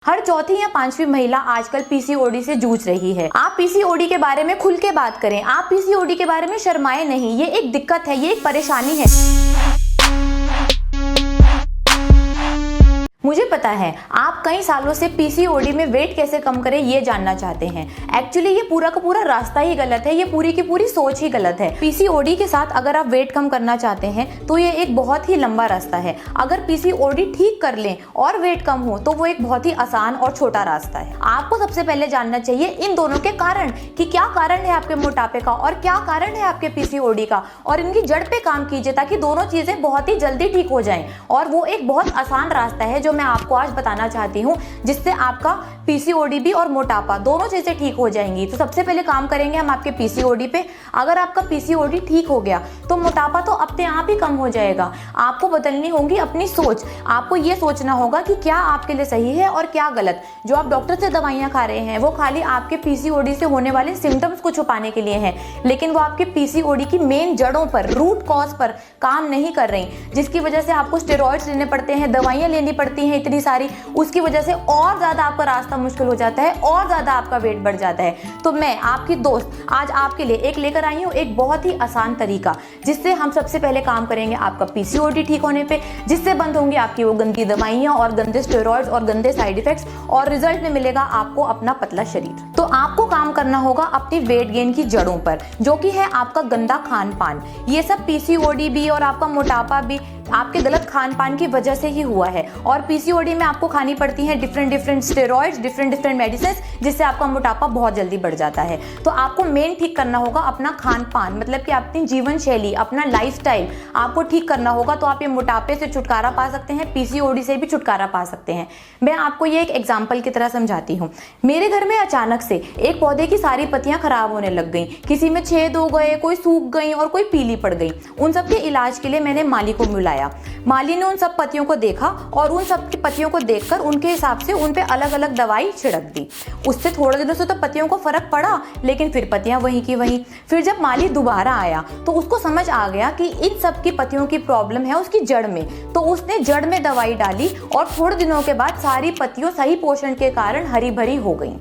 हर चौथी या पांचवी महिला आजकल पीसीओडी से जूझ रही है। आप पीसीओडी के बारे में खुल के बात करें, आप पीसीओडी के बारे में शर्माएं नहीं। ये एक दिक्कत है, ये एक परेशानी है। मुझे पता है आप कई सालों से पीसीओडी में वेट कैसे कम करें ये जानना चाहते हैं। एक्चुअली ये पूरा का पूरा रास्ता ही गलत है, ये पूरी की पूरी सोच ही गलत है। पीसीओडी के साथ अगर आप वेट कम करना चाहते हैं तो ये एक बहुत ही लंबा रास्ता है। अगर पीसीओडी ठीक कर लें और वेट कम हो तो वो एक बहुत ही आसान और छोटा रास्ता है। आपको सबसे पहले जानना चाहिए इन दोनों के कारण कि क्या कारण है आपके मोटापे का और क्या कारण है आपके पीसीओडी का, और इनकी जड़ पे काम कीजिए ताकि दोनों चीजें बहुत ही जल्दी ठीक हो जाएं। और वो एक बहुत आसान रास्ता है जो मैं आपको आज बताना चाहती हूँ, जिससे आपका पीसीओडी भी और मोटापा दोनों चीजें ठीक हो जाएंगी। तो सबसे पहले काम करेंगे हम आपके पीसीओडी पे। अगर आपका पीसीओडी ठीक हो गया तो मोटापा तो अपने आप ही कम हो जाएगा। आपको बदलनी होगी अपनी सोच। आपको ये सोचना होगा कि क्या आपके लिए सही है और क्या गलत। जो आप डॉक्टर से दवाइयां खा रहे हैं वो खाली आपके पीसीओडी से होने वाले सिम्टम्स को छुपाने के लिए हैं, लेकिन वो आपके पीसीओडी की मेन जड़ों पर, रूट कॉज पर काम नहीं कर रही, जिसकी वजह से आपको स्टेरॉइड्स लेने पड़ते हैं, दवाइयां लेनी पड़ती हैं इतनी सारी। उसकी वजह से और ज्यादा आपका रास्ता मुश्किल हो जाता है और ज्यादा आपका वेट बढ़ जाता है। तो मैं आपकी दोस्त आज आपके लिए एक लेकर आई हूँ, एक बहुत ही आसान तरीका, जिससे हम सबसे पहले काम करेंगे आपका पीसीओडी ठीक होने पे, जिससे बंद होंगी आपकी वो गंदी दवाइयां और गंदे स्टेरॉइड्स और गंदे साइड इफेक्ट्स, और रिजल्ट में मिलेगा आपको अपना पतला शरीर। तो आपको काम करना होगा अपनी वेट गेन की जड़ों पर, जो कि है आपका गंदा खान पान। ये सब पीसीओडी भी और आपका मोटापा भी आपके गलत खान पान की वजह से ही हुआ है। और पीसीओडी में आपको खानी पड़ती है डिफरेंट स्टेरॉइड्स, डिफरेंट मेडिसिन, जिससे आपका मोटापा बहुत जल्दी बढ़ जाता है। तो आपको मेन ठीक करना होगा अपना खान पान, मतलब कि अपनी जीवन शैली, अपना लाइफस्टाइल आपको ठीक करना होगा। तो आप ये मोटापे से छुटकारा पा सकते हैं, पीसीओडी से भी छुटकारा पा सकते हैं। मैं आपको ये एक एग्जाम्पल की तरह समझाती हूँ। मेरे घर में अचानक से एक पौधे की सारी पत्तियां खराब होने लग गई। किसी में छेद हो गए, कोई सूख गई और कोई पीली पड़ गई। उन सब के इलाज के लिए मैंने माली को बुलाया। माली ने उन सब पत्तियों को देखा और उन सब की पत्तियों को देखकर उनके हिसाब से उन पे अलग अलग दवाई छिड़क दी। उससे थोड़े दिनों से तो पत्तियों को फर्क पड़ा, लेकिन फिर पत्तियां वहीं की वहीं। फिर जब माली दोबारा आया तो उसको समझ आ गया कि इन सब की पत्तियों की प्रॉब्लम है उसकी जड़ में। तो उसने जड़ में दवाई डाली और थोड़े दिनों के बाद सारी पत्तियों सही पोषण के कारण हरी भरी हो गई।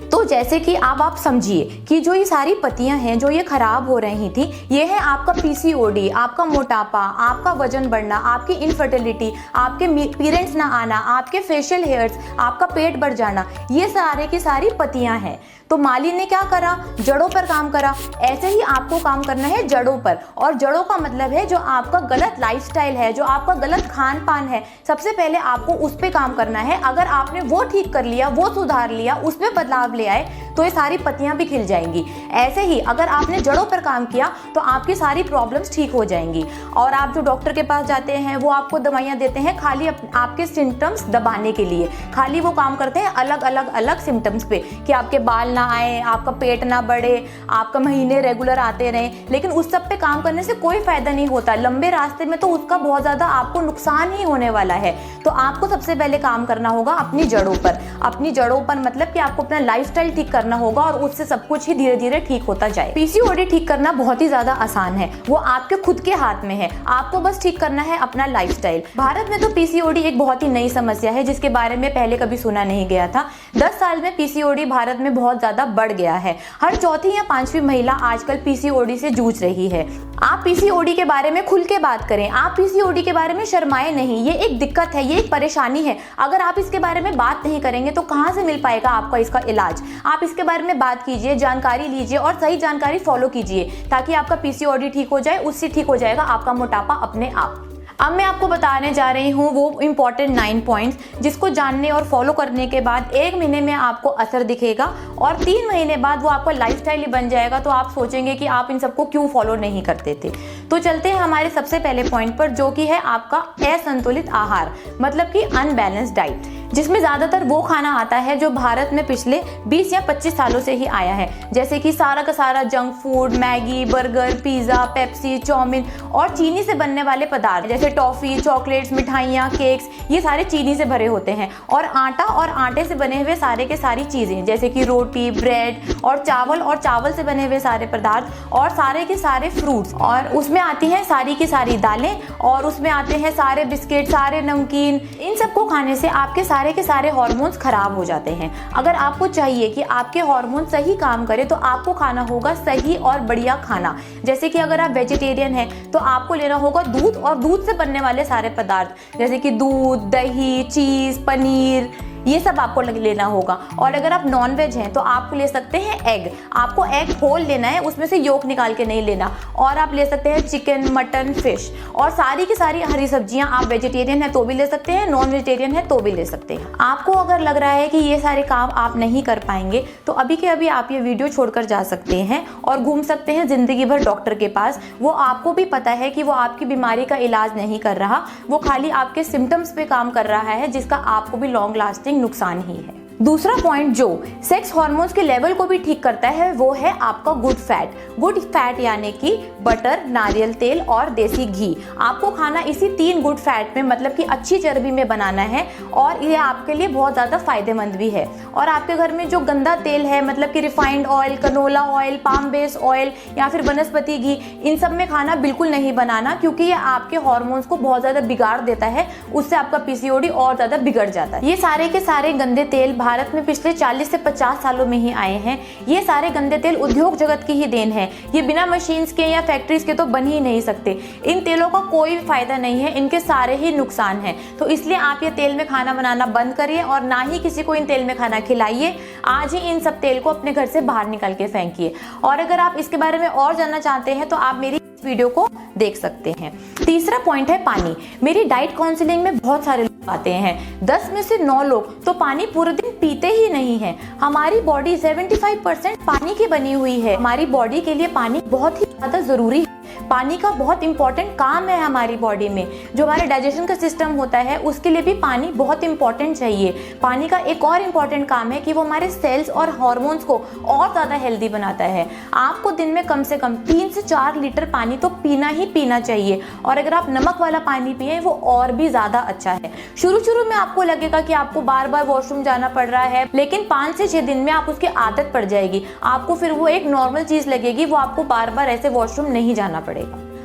तो जैसे कि अब आप समझिए कि जो ये सारी पत्तियां हैं जो ये खराब हो रही थी, ये है आपका पीसीओडी, आपका मोटापा, आपका वजन बढ़ना, आपकी इनफर्टिलिटी, आपके पीरियड्स ना आना, आपके फेशियल हेयर्स, आपका पेट बढ़ जाना, ये सारे की सारी पत्तियां हैं। तो माली ने क्या करा, जड़ों पर काम करा। ऐसे ही आपको काम करना है जड़ों पर। और जड़ों का मतलब है जो आपका गलत लाइफस्टाइल है, जो आपका गलत खान पान है, सबसे पहले आपको उस पे काम करना है। अगर आपने वो ठीक कर लिया, वो सुधार लिया, उसमें बदलाव ले आए, तो ये सारी पत्तियां भी खिल जाएंगी। ऐसे ही अगर आपने जड़ों पर काम किया तो आपकी सारी प्रॉब्लम्स ठीक हो जाएंगी। और आप जो डॉक्टर के पास जाते हैं वो आपको दवाइयां देते हैं खाली आपके सिम्टम्स दबाने के लिए। खाली वो काम करते हैं अलग अलग सिम्टम्स पे, कि आपके बाल ना आए, आपका पेट ना बढ़े, आपका महीने रेगुलर आते रहे, लेकिन उस सब पे काम करने से कोई फायदा नहीं होता। लंबे रास्ते में तो उसका बहुत ज्यादा आपको नुकसान ही होने वाला है। तो आपको सबसे पहले काम करना होगा अपनी जड़ों पर। अपनी जड़ों पर मतलब कि आपको अपना लाइफस्टाइल ठीक करना होगा और उससे सब कुछ ही धीरे धीरे ठीक होता जाए। पीसीओडी ठीक करना बहुत ही ज्यादा आसान है, वो आपके खुद के हाथ में है। आपको बस ठीक करना है अपना लाइफस्टाइल। भारत में तो पीसीओडी एक बहुत ही नई समस्या है जिसके बारे में पहले कभी सुना नहीं गया था। 10 साल में पीसीओडी भारत में बहुत ज्यादा बढ़ गया है। हर चौथी या पांचवी महिला आजकल पीसीओडी से जूझ रही है। आप पीसीओडी के बारे में खुल के बात करें, आप पीसीओडी के बारे में शर्माएं नहीं। ये एक दिक्कत है, ये एक परेशानी है। अगर आप इसके बारे में बात नहीं करेंगे तो कहां से मिल पाएगा आपका इसका इलाज। आप इसके बारे में बात कीजिए, जानकारी लीजिए और सही जानकारी फॉलो कीजिए, ताकि आपका पीसीओडी ठीक हो जाए। उससे ठीक हो जाएगा आपका मोटापा अपने आप। अब मैं आपको बताने जा रही हूँ वो इम्पॉर्टेंट 9 पॉइंट्स, जिसको जानने और फॉलो करने के बाद 1 महीने में आपको असर दिखेगा और 3 महीने बाद वो आपका लाइफस्टाइल ही बन जाएगा। तो आप सोचेंगे कि आप इन सबको क्यों फॉलो नहीं करते थे। तो चलते हैं हमारे सबसे पहले पॉइंट पर, जो कि है आपका असंतुलित आहार, मतलब कि अनबैलेंस्ड डाइट, जिसमें ज्यादातर वो खाना आता है जो भारत में पिछले 20 या 25 सालों से ही आया है, जैसे कि सारा का सारा junk food, Maggi, burger, pizza, Pepsi, chow mein और चीनी से बनने वाले पदार्थ जैसे टॉफी, चॉकलेट्स, मिठाइयाँ, केक्स, ये सारे चीनी से भरे होते हैं। और आटा और आटे से बने हुए सारे के सारी चीजें जैसे कि रोटी, ब्रेड और चावल से बने हुए सारे पदार्थ और सारे के सारे फ्रूट्स, और उसमें उसमें आती हैं सारी की सारी दालें और उसमें आते हैं सारे बिस्किट, सारे नमकीन। इन सबको खाने से आपके सारे के सारे हार्मोन्स खराब हो जाते हैं। अगर आपको चाहिए कि आपके हार्मोन सही काम करे तो आपको खाना होगा सही और बढ़िया खाना। जैसे कि अगर आप वेजिटेरियन हैं तो आपको लेना होगा दूध और दूध से बनने वाले सारे पदार्थ, जैसे कि दूध, दही, चीज, पनीर, ये सब आपको लेना होगा। और अगर आप नॉन वेज हैं तो आप ले सकते हैं एग। आपको एग होल लेना है, उसमें से योक निकाल के नहीं लेना। और आप ले सकते हैं चिकन, मटन, फिश और सारी की सारी हरी सब्जियां। आप वेजिटेरियन हैं तो भी ले सकते हैं, नॉन वेजिटेरियन है तो भी ले सकते हैं। आपको अगर लग रहा है कि ये सारे काम आप नहीं कर पाएंगे तो अभी के अभी आप ये वीडियो छोड़कर जा सकते हैं और घूम सकते हैं जिंदगी भर डॉक्टर के पास। वो आपको भी पता है कि वो आपकी बीमारी का इलाज नहीं कर रहा, वो खाली आपके सिम्टम्स पे काम कर रहा है, जिसका आपको भी लॉन्ग लास्टिंग नुकसान ही है। दूसरा पॉइंट जो सेक्स हार्मोन्स के लेवल को भी ठीक करता है वो है आपका गुड फैट। गुड फैट यानी कि बटर, नारियल तेल और देसी घी। आपको खाना इसी 3 गुड फैट में, मतलब कि अच्छी चर्बी में बनाना है और ये आपके लिए बहुत ज़्यादा फायदेमंद भी है। और आपके घर में जो गंदा तेल है, मतलब कि refined oil, canola oil, palm base oil या फिर वनस्पति घी, इन सब में खाना बिल्कुल नहीं बनाना, क्योंकि ये आपके हार्मोन्स को बहुत ज़्यादा बिगाड़ देता है। उससे आपका पीसीओडी और ज़्यादा बिगड़ जाता है। ये सारे के सारे गंदे तेल भारत में पिछले 40 से 50 सालों में ही आए हैं। ये सारे गंदे तेल उद्योग जगत की ही देन है। ये बिना मशीन्स के या फैक्ट्रीज के तो बन ही नहीं सकते। इन तेलों का कोई फायदा नहीं है, इनके सारे ही नुकसान हैं। तो इसलिए आप ये तेल में खाना बनाना बंद करिए और ना ही किसी को इन तेल में खाना खिलाइए। आज ही इन सब तेल को अपने घर से बाहर निकाल के फेंकिए। और अगर आप इसके बारे में और जानना चाहते हैं तो आप मेरी वीडियो को देख सकते हैं। तीसरा पॉइंट है पानी। मेरी डाइट काउंसलिंग में बहुत सारे लोग आते हैं, 10 में से 9 लोग तो पानी पूरे दिन पीते ही नहीं है। हमारी बॉडी 75% पानी की बनी हुई है। हमारी बॉडी के लिए पानी बहुत ही ज्यादा जरूरी है। पानी का बहुत इंपॉर्टेंट काम है हमारी बॉडी में। जो हमारे डाइजेशन का सिस्टम होता है उसके लिए भी पानी बहुत इंपॉर्टेंट चाहिए। पानी का एक और इम्पॉर्टेंट काम है कि वो हमारे सेल्स और हार्मोन्स को और ज़्यादा हेल्दी बनाता है। आपको दिन में कम से कम 3 से 4 लीटर पानी तो पीना ही पीना चाहिए। और अगर आप नमक वाला पानी पिए वो और भी ज़्यादा अच्छा है। शुरू में आपको लगेगा कि आपको बार बार वॉशरूम जाना पड़ रहा है, लेकिन 5 से 6 दिन में आप उसकी आदत पड़ जाएगी। आपको फिर वो एक नॉर्मल चीज़ लगेगी, वो आपको बार बार ऐसे वॉशरूम नहीं जाना पड़ेगा।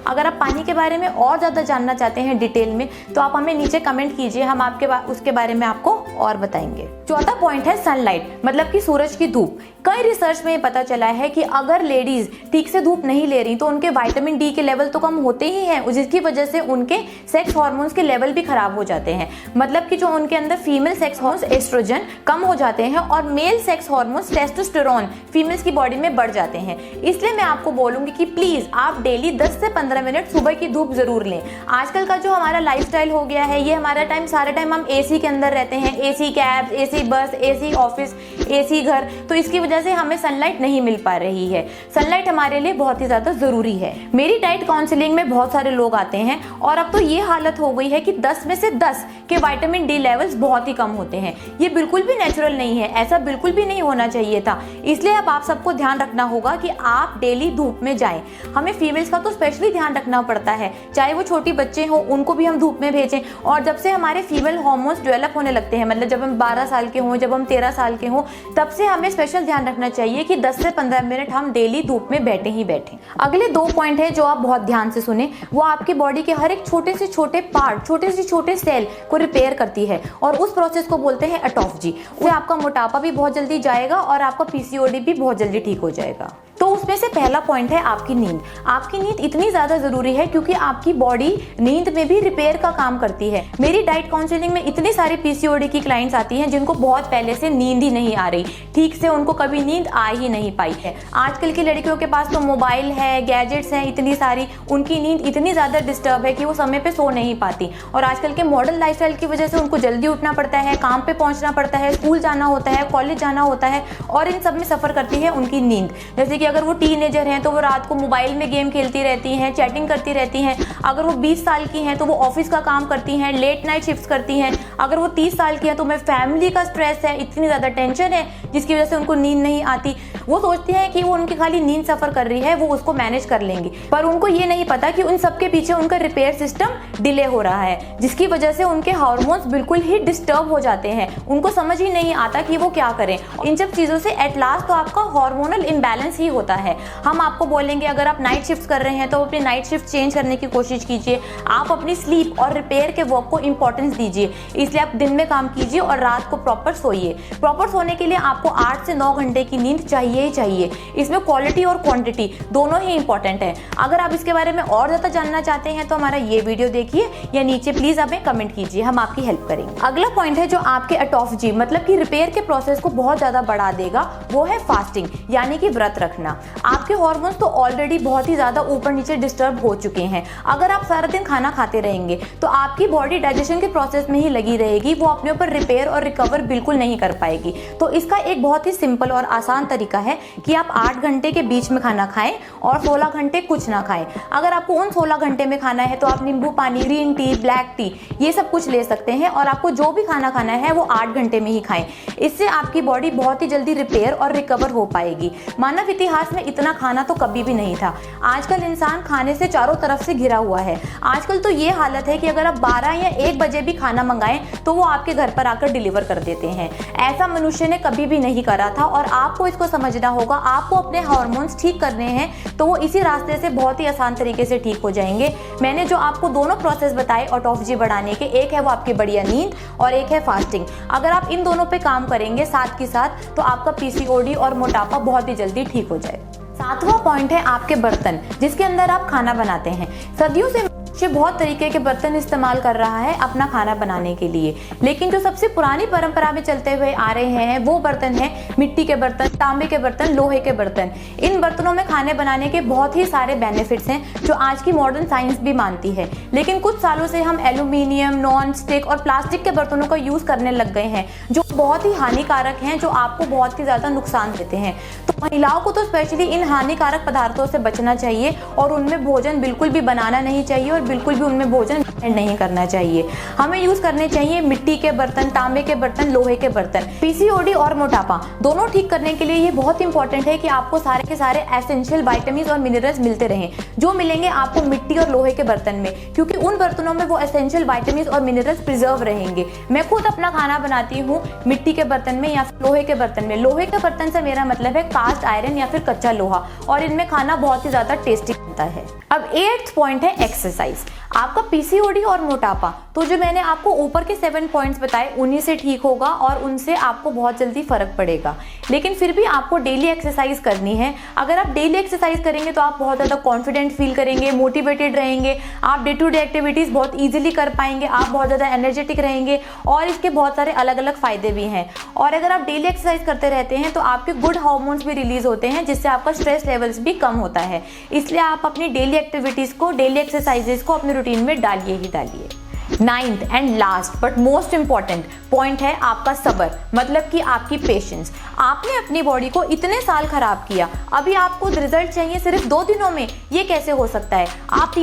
अगर आप पानी के बारे में और ज़्यादा जानना चाहते हैं डिटेल में तो आप हमें नीचे कमेंट कीजिए, हम उसके बारे में आपको और बताएंगे। चौथा पॉइंट है सनलाइट, मतलब कि सूरज की धूप। कई रिसर्च में पता चला है कि अगर लेडीज ठीक से धूप नहीं ले रही तो उनके विटामिन डी के लेवल तो कम होते ही हैं, जिसकी वजह से उनके सेक्स हार्मोन्स के लेवल भी खराब हो जाते हैं। मतलब कि जो उनके अंदर फीमेल सेक्स हार्मोन्स एस्ट्रोजन कम हो जाते हैं और male sex hormones testosterone females की बॉडी में बढ़ जाते हैं। इसलिए मैं आपको बोलूंगी कि प्लीज आप डेली 10 से 15 मिनट सुबह की धूप जरूर लें। आजकल का जो हमारा लाइफस्टाइल हो गया है, ये हमारा टाइम सारा टाइम हम एसी के अंदर रहते हैं, AC cab, AC bus, AC office, AC घर, तो इसकी वजह से हमें सनलाइट नहीं मिल पा रही है। सनलाइट हमारे लिए बहुत ही ज्यादा जरूरी है। मेरी डाइट काउंसलिंग में बहुत सारे लोग आते हैं और अब तो ये हालत हो गई है कि 10 में से 10 के विटामिन डी लेवल्स बहुत ही कम होते हैं। ये बिल्कुल भी नेचुरल नहीं है, ऐसा बिल्कुल भी नहीं होना चाहिए था। इसलिए अब आप सबको ध्यान रखना होगा कि आप डेली धूप में जाएं। हमें फीमेल्स का तो स्पेशली ध्यान रखना पड़ता है, चाहे वो छोटी बच्चे हों उनको भी हम धूप में भेजें। और जब से हमारे फीमेल हार्मोन्स डेवलप होने लगते हैं, मतलब जब हम 12 साल के हों, जब हम 13 साल के हों, तब से हमें स्पेशल ध्यान रखना चाहिए कि 10 से 15 मिनट हम डेली धूप में बैठे ही बैठे। अगले 2 पॉइंट है जो आप बहुत ध्यान से सुने। वो आपकी बॉडी के हर एक छोटे से छोटे पार्ट, छोटे से छोटे सेल को रिपेयर करती है और उस प्रोसेस को बोलते हैं ऑटोफेजी। उससे आपका मोटापा भी बहुत जल्दी जाएगा और आपका पीसीओडी भी बहुत जल्दी ठीक हो जाएगा। तो उसमें से पहला पॉइंट है आपकी नींद। आपकी नींद इतनी ज्यादा जरूरी है क्योंकि आपकी बॉडी नींद में भी रिपेयर का काम करती है। मेरी डाइट काउंसलिंग में इतनी सारी पीसीओडी की क्लाइंट्स आती हैं जिनको बहुत पहले से नींद ही नहीं आ रही, ठीक से उनको कभी नींद आ ही नहीं पाई है। आजकल की लड़कियों के पास तो मोबाइल है, गैजेट्स हैं इतनी सारी, उनकी नींद इतनी ज्यादा डिस्टर्ब है कि वो समय पे सो नहीं पाती। और आजकल के मॉडर्न लाइफस्टाइल की वजह से उनको जल्दी उठना पड़ता है, काम पे पहुंचना पड़ता है, स्कूल जाना होता है, कॉलेज जाना होता है और इन सब में सफर करती है उनकी नींद। जैसे कि अगर वो टीनेजर हैं तो वो रात को मोबाइल में गेम खेलती रहती हैं, चैटिंग करती रहती हैं। अगर वो 20 साल की हैं तो वो ऑफिस का काम करती हैं, लेट नाइट शिफ्ट्स करती हैं। अगर वो 30 साल की है तो उन्हें फैमिली का स्ट्रेस है, इतनी ज़्यादा टेंशन है जिसकी वजह से उनको नींद नहीं आती। वो सोचती हैं कि वो उनकी खाली नींद सफ़र कर रही है, वो उसको मैनेज कर लेंगी, पर उनको ये नहीं पता कि उन सबके पीछे उनका रिपेयर सिस्टम डिले हो रहा है, जिसकी वजह से उनके हार्मोन्स बिल्कुल ही डिस्टर्ब हो जाते हैं। उनको समझ ही नहीं आता कि वो क्या करें। इन सब चीज़ों से एट लास्ट तो आपका हार्मोनल इम्बैलेंस ही होता है। हम आपको बोलेंगे अगर आप नाइट शिफ्ट कर रहे हैं तो अपनी नाइट शिफ्ट चेंज करने की कोशिश कीजिए। आप अपनी स्लीप और रिपेयर के वर्क को इंपॉर्टेंस दीजिए, इसलिए आप दिन में काम कीजिए और रात को प्रॉपर सोइए। प्रॉपर सोने के लिए आपको 8 से 9 घंटे की नींद चाहिए ही चाहिए। इसमें क्वालिटी और क्वांटिटी दोनों ही इंपॉर्टेंट है। अगर आप इसके बारे में और ज़्यादा जानना चाहते हैं तो हमारा ये वीडियो देखिए या नीचे प्लीज़ हमें कमेंट कीजिए, हम आपकी हेल्प करेंगे। अगला पॉइंट है जो आपके ऑटोफेजी मतलब कि रिपेयर के प्रोसेस को बहुत ज़्यादा बढ़ा देगा, वो है फास्टिंग यानी कि व्रत रखना। आपके हार्मोन्स तो ऑलरेडी बहुत ही ज़्यादा ऊपर नीचे डिस्टर्ब हो चुके हैं। अगर आप सारा दिन खाना खाते रहेंगे तो आपकी बॉडी डाइजेशन के प्रोसेस में ही लगी रहेगी, वो अपने ऊपर रिपेयर और रिकवर बिल्कुल नहीं कर पाएगी। तो इसका एक बहुत ही सिंपल और आसान तरीका है कि आप 8 घंटे के बीच में खाना खाएं और 16 घंटे कुछ ना खाएं। अगर आपको उन 16 घंटे में खाना है तो आप नींबू पानी, ग्रीन टी, ब्लैक टी ये सब कुछ ले सकते हैं, और आपको जो भी खाना खाना है वो 8 घंटे में ही खाएं। इससे आपकी बॉडी बहुत ही जल्दी रिपेयर और रिकवर हो पाएगी। मानव इतिहास में इतना खाना तो कभी भी नहीं था। आजकल इंसान खाने से चारों तरफ से घिरा हुआ है। आजकल तो ये हालत है कि अगर आप 12 या 1 बजे भी खाना मंगाएं तो वो आपके घर पर आकर डिलीवर कर देते हैं। ऐसा मनुष्य ने कभी भी नहीं करा था और आपको इसको समझना होगा। आपको अपने हार्मोन्स ठीक करने हैं तो वो इसी रास्ते से बहुत ही आसान तरीके से ठीक हो जाएंगे। मैंने जो आपको दोनों प्रोसेस बताए ऑटोफेजी बढ़ाने के, एक है वो आपकी बढ़िया नींद और एक है फास्टिंग। अगर आप इन दोनों पे काम करेंगे साथ के साथ तो आपका पीसीओडी और मोटापा बहुत ही जल्दी ठीक हो जाए। 7वां पॉइंट है आपके बर्तन जिसके अंदर आप खाना बनाते हैं। सदियों से बहुत तरीके के बर्तन इस्तेमाल कर रहा है अपना खाना बनाने के लिए, लेकिन जो सबसे पुरानी परंपरा में चलते हुए आ रहे हैं वो बर्तन है मिट्टी के बर्तन, तांबे के बर्तन, लोहे के बर्तन। इन बर्तनों में खाने बनाने के बहुत ही सारे बेनिफिट्स हैं जो आज की मॉडर्न साइंस भी मानती है, लेकिन कुछ सालों से हम एल्यूमिनियम, नॉन स्टिक और प्लास्टिक के बर्तनों का यूज करने लग गए हैं जो बहुत ही हानिकारक हैं, जो आपको बहुत ही ज्यादा नुकसान देते हैं। तो महिलाओं को तो स्पेशली इन हानिकारक पदार्थों से बचना चाहिए और उनमें भोजन बिल्कुल भी बनाना नहीं चाहिए और बिल्कुल भी उनमें भोजन नहीं करना चाहिए। हमें यूज करने चाहिए मिट्टी के बर्तन, तांबे के बर्तन, लोहे के बर्तन। पीसीओडी और मोटापा दोनों ठीक करने के लिए ये बहुत इंपॉर्टेंट है कि आपको सारे के सारे एसेंशियल विटामिन्स और मिनरल्स मिलते रहें, जो मिलेंगे आपको मिट्टी और लोहे के बर्तन में, क्योंकि उन बर्तनों में वो एसेंशियल विटामिन्स और मिनरल्स प्रिजर्व रहेंगे। मैं खुद अपना खाना बनाती हूँ मिट्टी के बर्तन में या फिर लोहे के बर्तन में। लोहे के बर्तन से मेरा मतलब है कास्ट आयरन या फिर कच्चा लोहा, और इनमें खाना बहुत ही ज्यादा टेस्टी बनता है। अब 8th पॉइंट है एक्सरसाइज। आपका पीसीओडी और मोटापा तो जो मैंने आपको ऊपर के 7 पॉइंट्स बताए उन्हीं से ठीक होगा और उनसे आपको बहुत जल्दी फर्क पड़ेगा, लेकिन फिर भी आपको डेली एक्सरसाइज करनी है। अगर आप डेली एक्सरसाइज करेंगे तो आप बहुत ज़्यादा कॉन्फिडेंट फील करेंगे, मोटिवेटेड रहेंगे, आप डे टू डे एक्टिविटीज़ बहुत ईजिली कर पाएंगे, आप बहुत ज़्यादा एनर्जेटिक रहेंगे और इसके बहुत सारे अलग अलग फायदे भी हैं। और अगर आप डेली एक्सरसाइज करते रहते हैं तो आपके गुड हार्मोन्स भी रिलीज होते हैं जिससे आपका स्ट्रेस लेवल्स भी कम होता है। इसलिए आप अपनी डेली एक्टिविटीज़ को, डेली एक्सरसाइजेज को अपने रूटीन में डालिए ही डालिए। 9th and last but most important point है आपका सब्र, मतलब कि आपकी पेशेंस। आपने अपनी बॉडी को इतने साल खराब किया, अभी आपको रिजल्ट चाहिए सिर्फ 2 दिनों में, ये कैसे हो सकता है? आप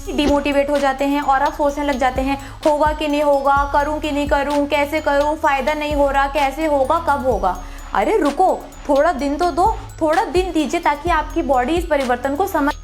डिमोटिवेट हो जाते हैं और आप सोचने लग जाते हैं होगा कि नहीं होगा, करूं कि नहीं करूं, कैसे करूं, फायदा नहीं हो रहा, कैसे होगा, कब होगा। अरे रुको, थोड़ा दिन तो दो, थोड़ा दिन दीजिए ताकि आपकी बॉडी इस परिवर्तन को समझ,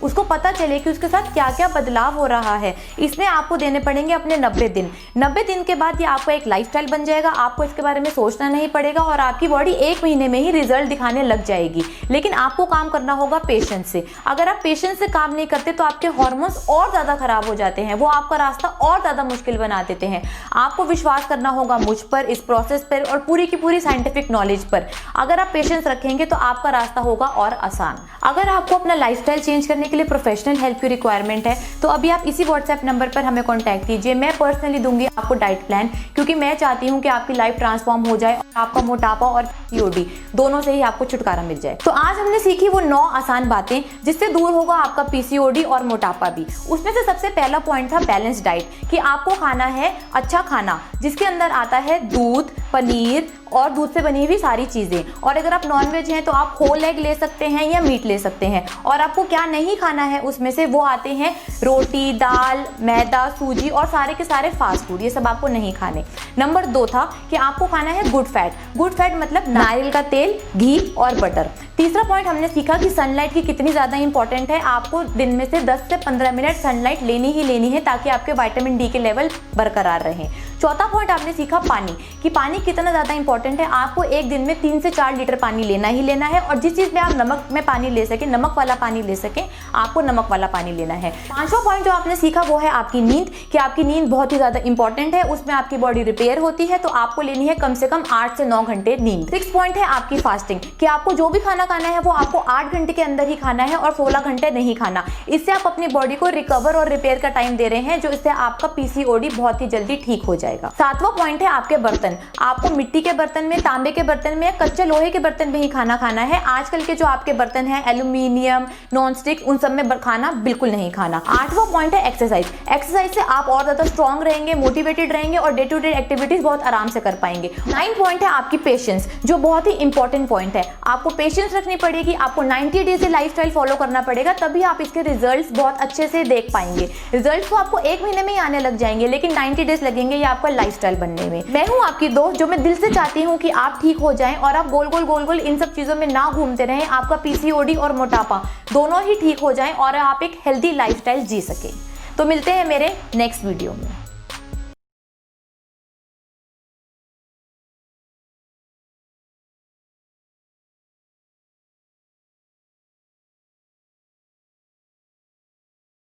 उसको पता चले कि उसके साथ क्या क्या बदलाव हो रहा है। इसमें आपको देने पड़ेंगे अपने 90 दिन। 90 दिन के बाद ये आपका एक लाइफस्टाइल बन जाएगा, आपको इसके बारे में सोचना नहीं पड़ेगा और आपकी बॉडी 1 महीने में ही रिजल्ट दिखाने लग जाएगी। लेकिन आपको काम करना होगा पेशेंस से। अगर आप पेशेंस से काम नहीं करते तो आपके हार्मोन्स और ज़्यादा खराब हो जाते हैं, वो आपका रास्ता और ज़्यादा मुश्किल बना देते हैं। आपको विश्वास करना होगा मुझ पर, इस प्रोसेस पर और पूरी की पूरी साइंटिफिक नॉलेज पर। अगर आप पेशेंस रखेंगे तो आपका रास्ता होगा और आसान। अगर आपको अपना लाइफस्टाइल चेंज करने के लिए प्रोफेशनल हेल्प की रिक्वायरमेंट है तो अभी आप इसी व्हाट्सएप नंबर पर हमें कांटेक्ट कीजिए। मैं पर्सनली दूंगी आपको डाइट प्लान, क्योंकि मैं चाहती हूं कि आपकी लाइफ ट्रांसफॉर्म हो जाए और आपका मोटापा और पीसीओडी दोनों से ही आपको छुटकारा मिल जाए। तो आज हमने सीखी वो 9 आसान बातें जिससे दूर होगा आपका पीसीओडी और मोटापा भी। उसमें से सबसे पहला पॉइंट था बैलेंस डाइट, कि आपको खाना है अच्छा खाना जिसके अंदर आता है दूध, पनीर और दूध से बनी हुई सारी चीज़ें। और अगर आप नॉनवेज हैं तो आप होल एग ले सकते हैं या मीट ले सकते हैं। और आपको क्या नहीं खाना है उसमें से वो आते हैं रोटी, दाल, मैदा, सूजी और सारे के सारे फास्ट फूड, ये सब आपको नहीं खाने। नंबर 2 था कि आपको खाना है गुड फैट। गुड फैट मतलब नारियल का तेल, घी और बटर। तीसरा पॉइंट हमने सीखा कि सनलाइट की कितनी ज़्यादा इंपॉर्टेंट है। आपको दिन में से 10 से 15 मिनट सनलाइट लेनी ही लेनी है ताकि आपके विटामिन डी के लेवल बरकरार रहें। चौथा पॉइंट आपने सीखा पानी, कि पानी कितना ज़्यादा इंपॉर्टेंट है। आपको एक दिन में 3 से 4 लीटर पानी लेना ही लेना है। और जिस चीज़ में आप नमक में पानी ले सकें, नमक वाला पानी ले सकें, आपको नमक वाला पानी लेना है। पांचवा पॉइंट जो आपने सीखा वो है आपकी नींद, कि आपकी नींद बहुत ही ज़्यादा इंपॉर्टेंट है। उसमें आपकी बॉडी रिपेयर होती है, तो आपको लेनी है कम से कम 8 से 9 घंटे नींद। 6 पॉइंट है आपकी फास्टिंग, कि आपको जो भी खाना खाना है वो आपको 8 घंटे के अंदर ही खाना है और 16 घंटे नहीं खाना। इससे आप अपनी बॉडी को रिकवर और रिपेयर का टाइम दे रहे हैं, जो इससे आपका पीसीओडी बहुत ही जल्दी ठीक हो जाएगा। 7वां पॉइंट है आपके बर्तन। आपको मिट्टी के बर्तन में, तांबे के बर्तन में, कच्चे लोहे के बर्तन में ही खाना खाना है। आजकल के जो आपके बर्तन हैं एल्यूमिनियम, नॉन स्टिक, उन सब में खाना बिल्कुल नहीं खाना। 8वां पॉइंट है एक्सरसाइज। एक्सरसाइज से आप और ज्यादा स्ट्रांग रहेंगे, मोटिवेटेड रहेंगे और डे टू डे एक्टिविटीज बहुत आराम से कर पाएंगे। 9 पॉइंट है आपकी पेशेंस, जो बहुत ही इंपॉर्टेंट पॉइंट है। आपको पेशेंस रखनी पड़ेगी, आपको 90 डेज लाइफस्टाइल फॉलो करना पड़ेगा, तभी आप इसके रिजल्ट्स बहुत अच्छे से देख पाएंगे। रिजल्ट्स तो आपको 1 महीने में ही आने लग जाएंगे, लेकिन 90 डेज लगेंगे ये आपका लाइफस्टाइल बनने में। मैं हूं आपकी दोस्त, जो मैं दिल से चाहती हूं कि आप ठीक हो जाएं और आप गोल गोल इन सब चीजों में ना घूमते रहें। आपका पीसीओडी और मोटापा दोनों ही ठीक हो जाएं और आप एक हेल्दी लाइफस्टाइल जी सके। तो मिलते हैं मेरे नेक्स्ट वीडियो में।